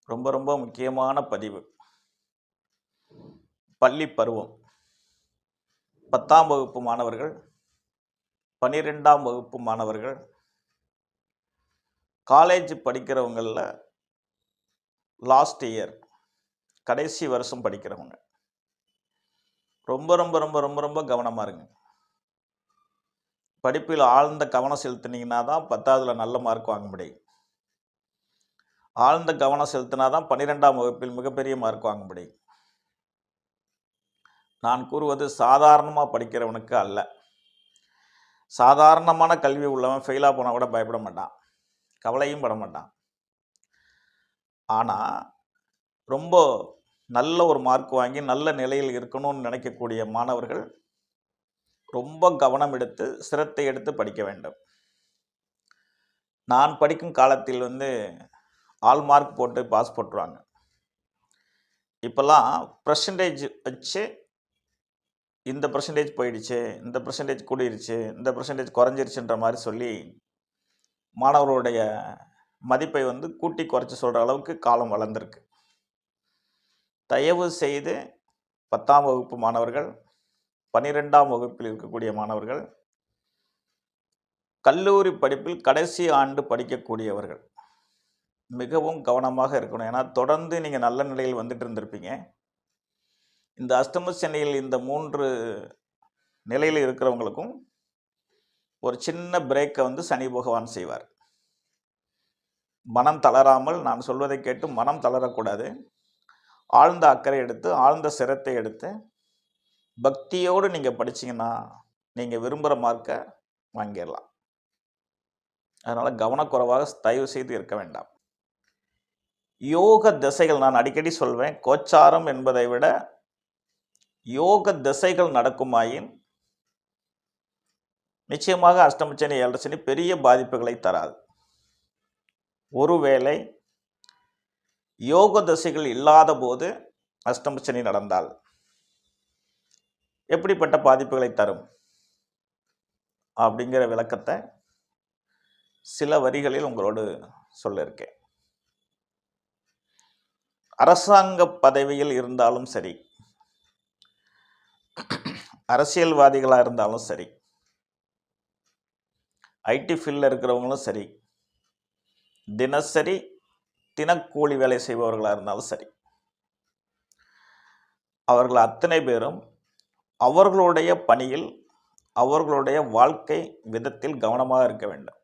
ரொம்ப ரொம்ப முக்கியமான பதிவு. பள்ளி பருவம். 10ஆம் வகுப்பு மாணவர்கள், 12ஆம் வகுப்பு மாணவர்கள், காலேஜ் படிக்கிறவங்கள்ல லாஸ்ட் இயர் கடைசி வருஷம் படிக்கிறவங்க. ரொம்ப ரொம்ப ரொம்ப ரொம்ப ரொம்ப கவனமா இருங்க. படிப்பில் ஆழ்ந்த கவனம் செலுத்தினீங்கன்னா தான் 10வதுல நல்ல மார்க் வாங்க முடியும். ஆழ்ந்த கவனம் செலுத்தினா தான் 12ஆம் வகுப்பில் மிகப்பெரிய மார்க் வாங்க முடியும். நான் கூறுவது சாதாரணமாக படிக்கிறவனுக்கு அல்ல. சாதாரணமான கல்வி உள்ளவன் ஃபெயிலாக போனால் கூட பயப்பட மாட்டான், கவலையும் பட மாட்டான். ஆனால் ரொம்ப நல்ல ஒரு மார்க் வாங்கி நல்ல நிலையில் இருக்கணும்னு நினைக்கக்கூடிய மாணவர்கள் ரொம்ப கவனம் எடுத்து சிரத்தை எடுத்து படிக்க வேண்டும். நான் படிக்கும் காலத்தில் ஆல் மார்க் போட்டு பாஸ் போட்டுருவாங்க. இப்போல்லாம் பர்சன்டேஜ் வச்சு இந்த பர்சன்டேஜ் போயிடுச்சு, இந்த பர்சன்டேஜ் கூடிருச்சு, இந்த பர்சன்டேஜ் குறைஞ்சிருச்சுன்ற மாதிரி சொல்லி மாணவர்களுடைய மதிப்பை கூட்டி குறைச்சி சொல்கிற அளவுக்கு காலம் வளர்ந்துருக்கு. தயவு செய்து 10ஆம் வகுப்பு மாணவர்கள், 12ஆம் வகுப்பில் இருக்கக்கூடிய மாணவர்கள், கல்லூரி படிப்பில் கடைசி ஆண்டு படிக்கக்கூடியவர்கள் மிகவும் கவனமாக இருக்கணும். ஏன்னா தொடர்ந்து நீங்கள் நல்ல நிலையில் வந்துட்டு இருந்திருப்பீங்க. இந்த அஷ்டம சனியில் இந்த 3 நிலையில் இருக்கிறவங்களுக்கும் ஒரு சின்ன பிரேக்கை சனி பகவான் செய்வார். மனம் தளராமல், நான் சொல்வதை கேட்டு மனம் தளரக்கூடாது. ஆழ்ந்த அக்கறை எடுத்து, ஆழ்ந்த சிரத்தை எடுத்து, பக்தியோடு நீங்கள் படிச்சிங்கன்னா நீங்கள் விரும்புகிற மார்க்கை வாங்கிடலாம். அதனால் கவனக்குறைவாக தயவு செய்து இருக்க வேண்டாம். யோக திசைகள், நான் அடிக்கடி சொல்வேன், கோச்சாரம் என்பதை விட யோக திசைகள் நடக்குமாயின் நிச்சயமாக அஷ்டமச்சனி 7 சனி பெரிய பாதிப்புகளை தராது. ஒருவேளை யோக திசைகள் இல்லாத போது அஷ்டமச்சனி நடந்தால் எப்படிப்பட்ட பாதிப்புகளை தரும் அப்படிங்கிற விளக்கத்தை சில வரிகளில் உங்களோடு சொல்ல இருக்கேன். அரசாங்க பதவியில் இருந்தாலும் சரி, அரசியல்வாதிகளாக இருந்தாலும் சரி, ஐடி ஃபீல்டில் இருக்கிறவங்களும் சரி, தினசரி தினக்கூலி வேலை செய்பவர்களாக இருந்தாலும் சரி, அவர்கள் அத்தனை பேரும் அவர்களுடைய பணியில், அவர்களுடைய வாழ்க்கை விதத்தில் கவனமாக இருக்க வேண்டும்.